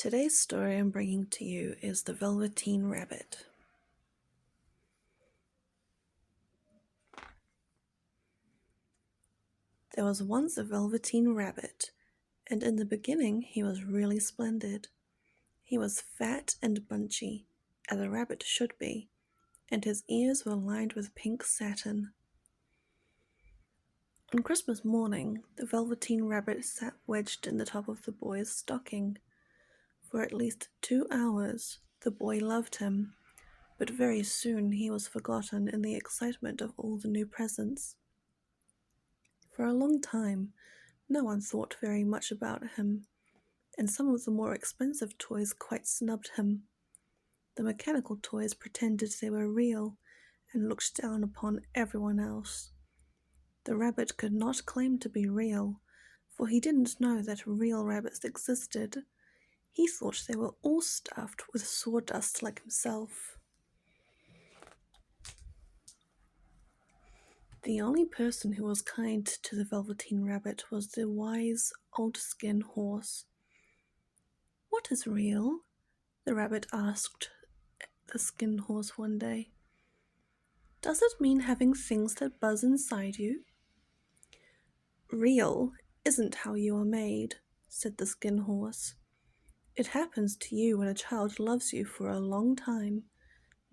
Today's story I'm bringing to you is The Velveteen Rabbit. There was once a velveteen rabbit, and in the beginning he was really splendid. He was fat and bunchy, as a rabbit should be, and his ears were lined with pink satin. On Christmas morning, the velveteen rabbit sat wedged in the top of the boy's stocking. For at least 2 hours, the boy loved him, but very soon he was forgotten in the excitement of all the new presents. For a long time, no one thought very much about him, and some of the more expensive toys quite snubbed him. The mechanical toys pretended they were real and looked down upon everyone else. The rabbit could not claim to be real, for he didn't know that real rabbits existed. He thought they were all stuffed with sawdust like himself. The only person who was kind to the velveteen rabbit was the wise old skin horse. "What is real?" the rabbit asked the skin horse one day. "Does it mean having things that buzz inside you?" "Real isn't how you are made," said the skin horse. "It happens to you when a child loves you for a long time,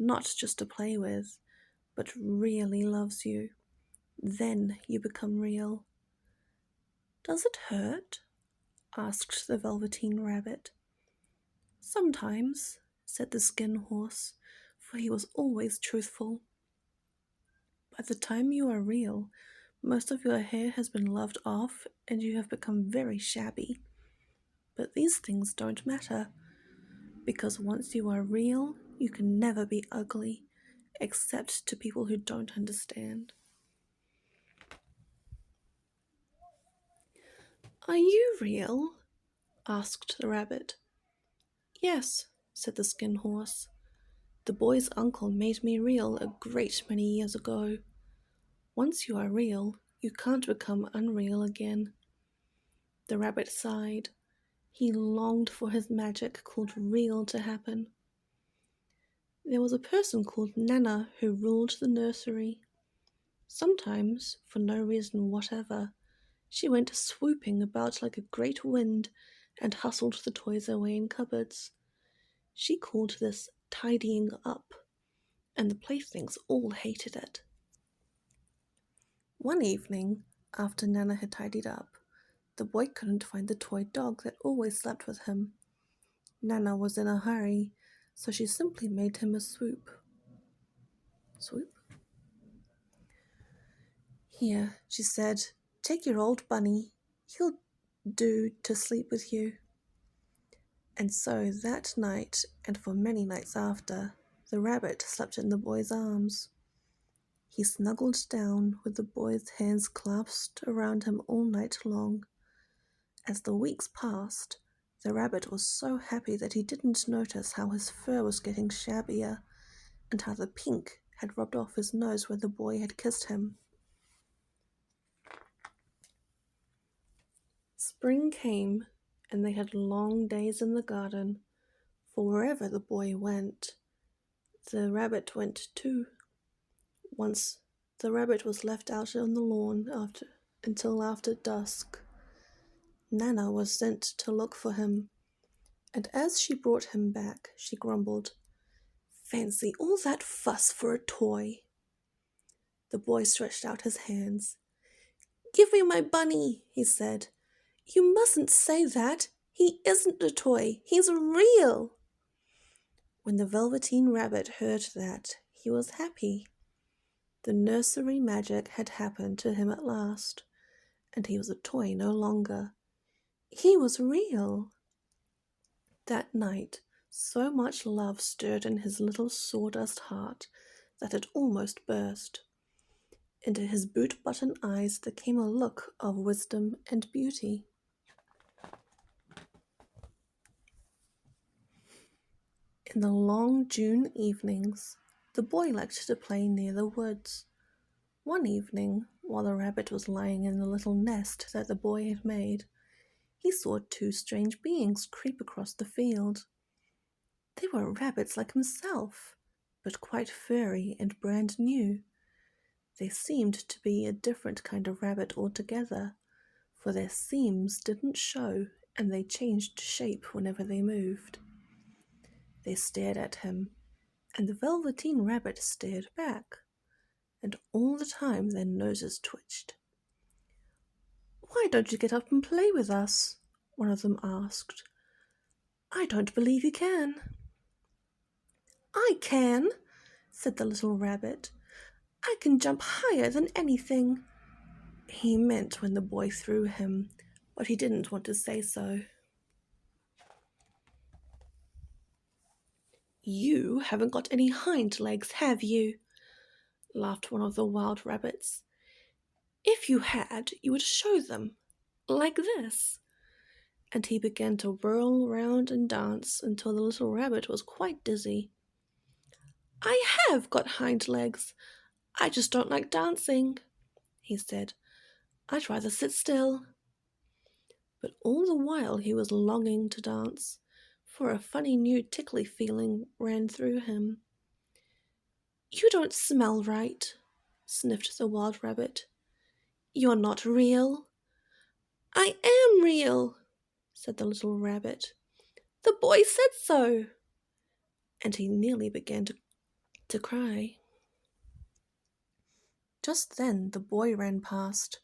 not just to play with, but really loves you. Then you become real." "Does it hurt?" asked the velveteen rabbit. "Sometimes," said the skin horse, for he was always truthful. "By the time you are real, most of your hair has been loved off and you have become very shabby. But these things don't matter, because once you are real, you can never be ugly, except to people who don't understand." "Are you real?" asked the rabbit. "Yes," said the skin horse. "The boy's uncle made me real a great many years ago. Once you are real, you can't become unreal again." The rabbit sighed. He longed for his magic called real to happen. There was a person called Nana who ruled the nursery. Sometimes, for no reason whatever, she went swooping about like a great wind and hustled the toys away in cupboards. She called this tidying up, and the playthings all hated it. One evening, after Nana had tidied up, the boy couldn't find the toy dog that always slept with him. Nana was in a hurry, so she simply made him a swoop. "Swoop? Here," she said, "take your old bunny. He'll do to sleep with you." And so that night, and for many nights after, the rabbit slept in the boy's arms. He snuggled down with the boy's hands clasped around him all night long. As the weeks passed, the rabbit was so happy that he didn't notice how his fur was getting shabbier and how the pink had rubbed off his nose where the boy had kissed him. Spring came, and they had long days in the garden, for wherever the boy went, the rabbit went too. Once the rabbit was left out on the lawn until after dusk. Nana was sent to look for him, and as she brought him back, she grumbled, "Fancy all that fuss for a toy." The boy stretched out his hands. "Give me my bunny," he said. "You mustn't say that. He isn't a toy. He's real." When the velveteen rabbit heard that, he was happy. The nursery magic had happened to him at last, and he was a toy no longer. He was real. That night, so much love stirred in his little sawdust heart that it almost burst. Into his boot-button eyes there came a look of wisdom and beauty. In the long June evenings, the boy liked to play near the woods. One evening, while the rabbit was lying in the little nest that the boy had made, he saw two strange beings creep across the field. They were rabbits like himself, but quite furry and brand new. They seemed to be a different kind of rabbit altogether, for their seams didn't show and they changed shape whenever they moved. They stared at him, and the Velveteen Rabbit stared back, and all the time their noses twitched. "Why don't you get up and play with us?" one of them asked. "I don't believe you can." "I can," said the little rabbit. "I can jump higher than anything." He meant when the boy threw him, but he didn't want to say so. "You haven't got any hind legs, have you?" laughed one of the wild rabbits. "If you had, you would show them, like this." And he began to whirl round and dance until the little rabbit was quite dizzy. "I have got hind legs. I just don't like dancing," he said. "I'd rather sit still." But all the while he was longing to dance, for a funny new tickly feeling ran through him. "You don't smell right," sniffed the wild rabbit. "You're not real." "I am real," said the little rabbit. "The boy said so." And he nearly began to cry. Just then the boy ran past,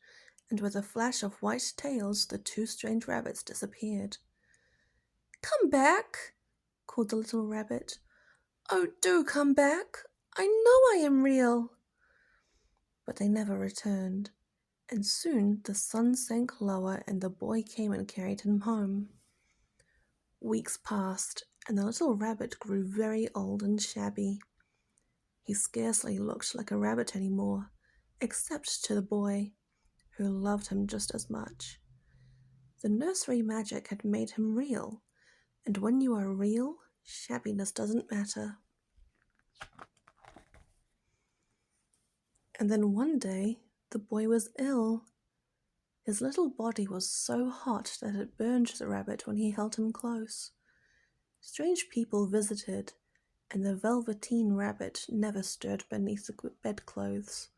and with a flash of white tails the two strange rabbits disappeared. "Come back," called the little rabbit. "Oh, do come back. I know I am real." But they never returned, and soon the sun sank lower and the boy came and carried him home. Weeks passed, and the little rabbit grew very old and shabby. He scarcely looked like a rabbit anymore, except to the boy, who loved him just as much. The nursery magic had made him real, and when you are real, shabbiness doesn't matter. And then one day, the boy was ill. His little body was so hot that it burned the rabbit when he held him close. Strange people visited, and the Velveteen Rabbit never stirred beneath the bedclothes,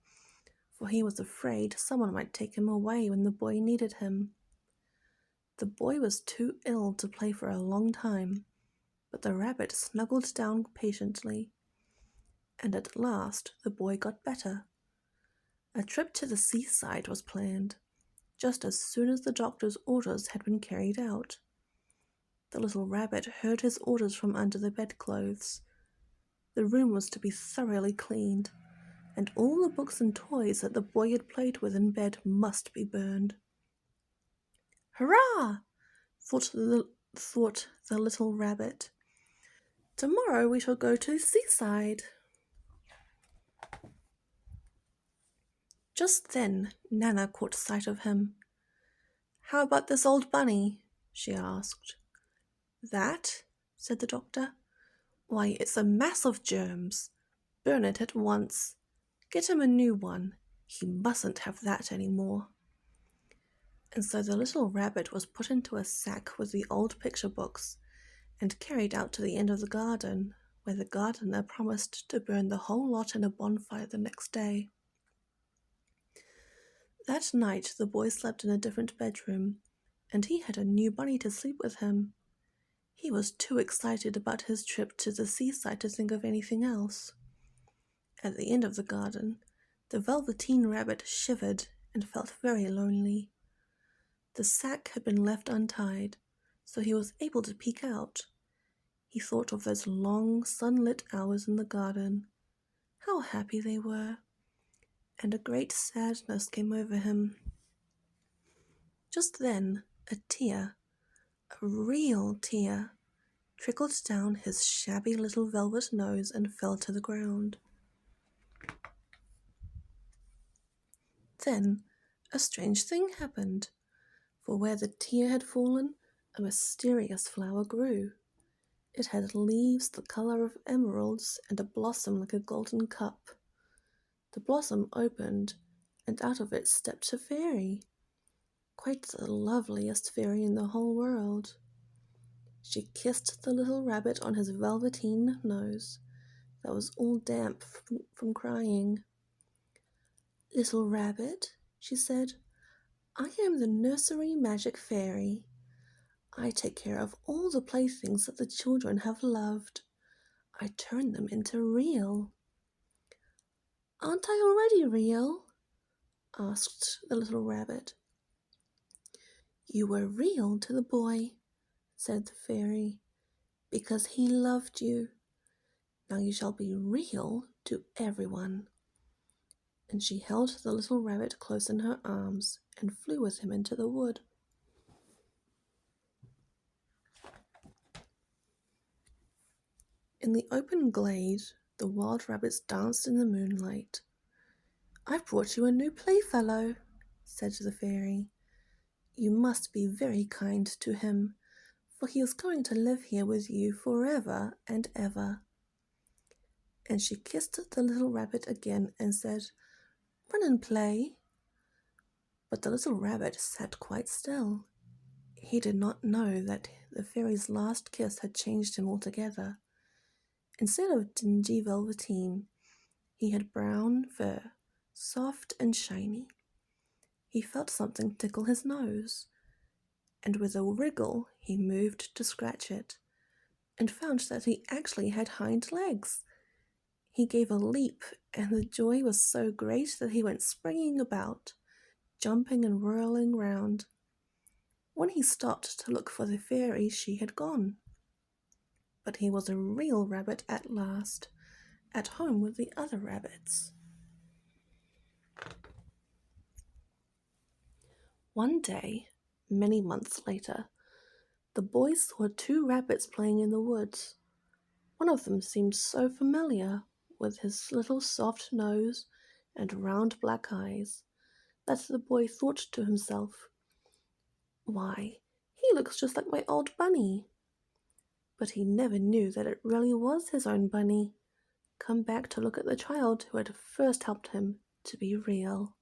for he was afraid someone might take him away when the boy needed him. The boy was too ill to play for a long time, but the rabbit snuggled down patiently, and at last the boy got better. A trip to the seaside was planned, just as soon as the doctor's orders had been carried out. The little rabbit heard his orders from under the bedclothes. The room was to be thoroughly cleaned, and all the books and toys that the boy had played with in bed must be burned. "Hurrah!" thought the little rabbit. "Tomorrow we shall go to the seaside." Just then Nana caught sight of him. "How about this old bunny?" she asked. "That?" said the doctor. "Why, it's a mass of germs. Burn it at once. Get him a new one. He mustn't have that any more." And so the little rabbit was put into a sack with the old picture books and carried out to the end of the garden, where the gardener promised to burn the whole lot in a bonfire the next day. That night the boy slept in a different bedroom, and he had a new bunny to sleep with him. He was too excited about his trip to the seaside to think of anything else. At the end of the garden, the Velveteen Rabbit shivered and felt very lonely. The sack had been left untied, so he was able to peek out. He thought of those long, sunlit hours in the garden. How happy they were! And a great sadness came over him. Just then, a tear, a real tear, trickled down his shabby little velvet nose and fell to the ground. Then a strange thing happened, for where the tear had fallen, a mysterious flower grew. It had leaves the color of emeralds and a blossom like a golden cup. The blossom opened, and out of it stepped a fairy. quite the loveliest fairy in the whole world. She kissed the little rabbit on his velveteen nose that was all damp from crying. "Little rabbit," she said, "I am the nursery magic fairy. I take care of all the playthings that the children have loved. I turn them into real." "Aren't I already real?" asked the little rabbit. "You were real to the boy," said the fairy, "because he loved you. Now you shall be real to everyone." And she held the little rabbit close in her arms and flew with him into the wood. In the open glade, the wild rabbits danced in the moonlight. "I've brought you a new playfellow," said the fairy. "You must be very kind to him, for he is going to live here with you forever and ever." And she kissed the little rabbit again and said, "Run and play." But the little rabbit sat quite still. He did not know that the fairy's last kiss had changed him altogether. Instead of dingy velveteen, he had brown fur, soft and shiny. He felt something tickle his nose, and with a wriggle he moved to scratch it, and found that he actually had hind legs. He gave a leap, and the joy was so great that he went springing about, jumping and whirling round. When he stopped to look for the fairy, she had gone. But he was a real rabbit at last, at home with the other rabbits. One day, many months later, the boys saw two rabbits playing in the woods. One of them seemed so familiar, with his little soft nose and round black eyes, that the boy thought to himself, "Why, he looks just like my old bunny." But he never knew that it really was his own bunny, come back to look at the child who had first helped him to be real.